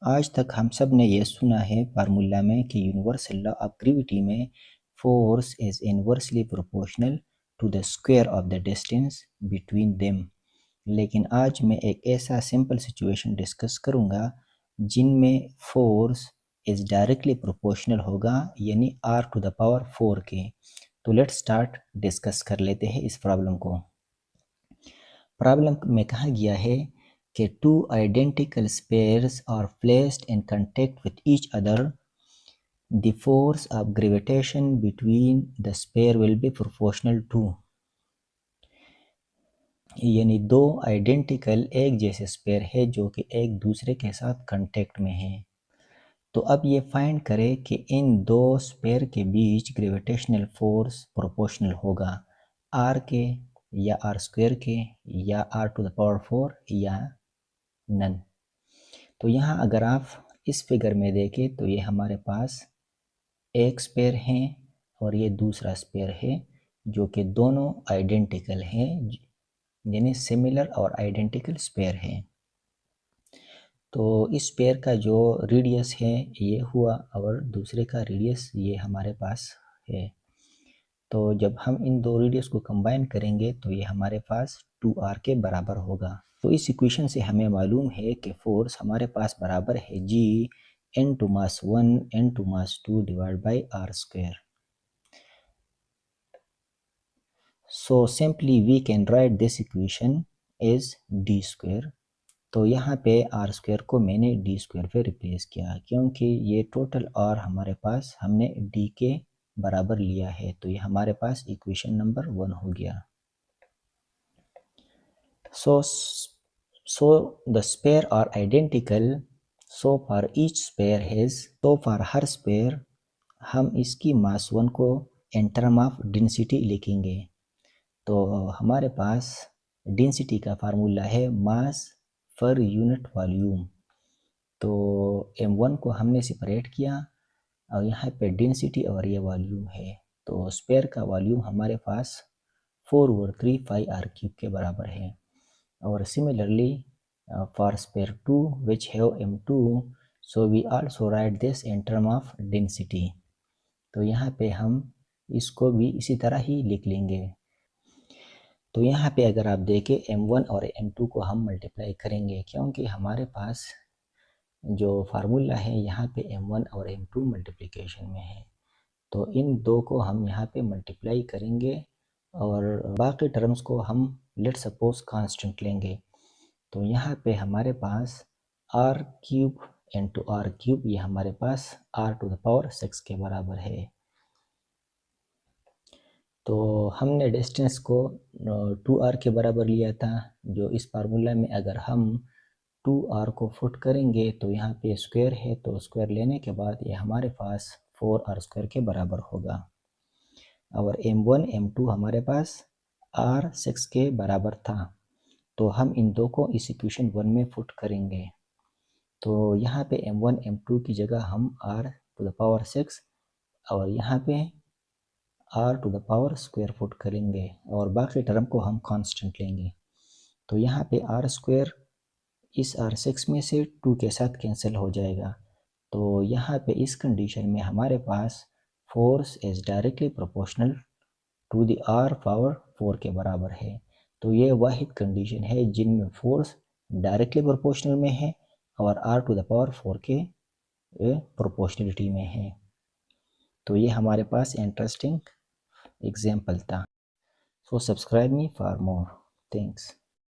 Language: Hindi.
आज तक हम सब ने ये सुना है फार्मूला में कि यूनिवर्सल लॉ ऑफ ग्रेविटी में force is inversely proportional to the square of the distance between them. लेकिन आज मैं एक ऐसा सिंपल सिचुएशन डिस्कस करूँगा जिनमें फोर्स इज डायरेक्टली प्रोपोर्शनल होगा, यानी r टू द पावर 4 के। तो लेट्स स्टार्ट डिस्कस कर लेते हैं इस प्रॉब्लम को। प्रॉब्लम में कहा गया है कि two identical spheres are placed in contact with each other. The force of gravitation between the sphere will be proportional to, यानी दो आइडेंटिकल एक जैसे स्पेयर है जो कि एक दूसरे के साथ कांटेक्ट में है। तो अब ये फाइंड करें कि इन दो स्पेयर के बीच ग्रेविटेशनल फोर्स प्रोपोर्शनल होगा r के या r स्क्वायर के या r टू द पावर 4 या नन। तो यहाँ अगर आप इस फिगर में देखें तो ये हमारे पास एक स्पेयर है और ये दूसरा स्पेयर है जो कि दोनों आइडेंटिकल हैं, यानी सिमिलर और आइडेंटिकल स्पेयर है। तो इस स्पेयर का जो रेडियस है ये हुआ और दूसरे का रेडियस ये हमारे पास है। तो जब हम इन दो रेडियस को कंबाइन करेंगे तो ये हमारे पास 2r के बराबर होगा। तो इस इक्वेशन से हमें मालूम है कि फोर्स हमारे पास बराबर है g n two mass 1 n two mass 2 divide by r square. So simply we can write this equation is d square. तो यहाँ पे r स्क्वायर को मैंने d स्क्वायर पे रिप्लेस किया क्योंकि ये टोटल r हमारे पास हमने d के बराबर लिया है। तो ये हमारे पास इक्वेशन नंबर 1 हो गया। So the sphere are identical. So for each sphere has, so for her sphere हम इसकी मास 1 को इन टर्म ऑफ डेंसिटी लिखेंगे। तो हमारे पास डेंसिटी का फार्मूला है मास पर यूनिट वॉल्यूम। तो m1 को हमने सेपरेट किया और यहाँ पे डेंसिटी और ये वॉल्यूम है। तो स्पेयर का वॉल्यूम हमारे पास 4/3 के बराबर है। और similarly for sphere 2 which have m2, so we also write this in term of density. तो यहाँ पे हम इसको भी इसी तरह ही लिख लेंगे। तो यहाँ पे अगर आप देखें m1 और m2 को हम मल्टीप्लाई करेंगे क्योंकि हमारे पास जो फार्मूला है यहाँ पे m1 और m2 मल्टीप्लिकेशन में है। तो इन दो को हम यहाँ पे मल्टीप्लाई करेंगे और बाकी टर्म्स को हम लेट सपोज कांस्टेंट लेंगे। तो यहाँ पे हमारे पास r³ इंटू r³ ये हमारे पास r टू द पावर 6 के बराबर है। तो हमने डिस्टेंस को 2r के बराबर लिया था। जो इस फार्मूला में अगर हम 2r को फुट करेंगे तो यहाँ पे स्क्वायर है, तो स्क्वायर लेने के बाद ये हमारे पास 4r स्क्वायर के बराबर होगा। और m1 m2 हमारे पास r6 के बराबर था। तो हम इन दो को इस इक्वेशन 1 में फुट करेंगे। तो यहाँ पे m1 m2 की जगह हम r टू द पावर 6 और यहाँ पे r two the power square put करेंगे और बाकी टर्म को हम कांस्टेंट लेंगे। तो यहाँ पे r स्क्वायर इस r6 में से 2 के साथ कैंसिल हो जाएगा। तो यहाँ पे इस कंडीशन में हमारे पास force is directly proportional to the r power 4 के बराबर है। तो ये वाहिद कंडीशन है जिनमें फोर्स डायरेक्टली प्रोपोर्शनल में है और r टू द पावर 4 के प्रोपोर्शनलिटी में है। तो ये हमारे पास इंटरेस्टिंग एग्जाम्पल था। So subscribe me for more. Thanks.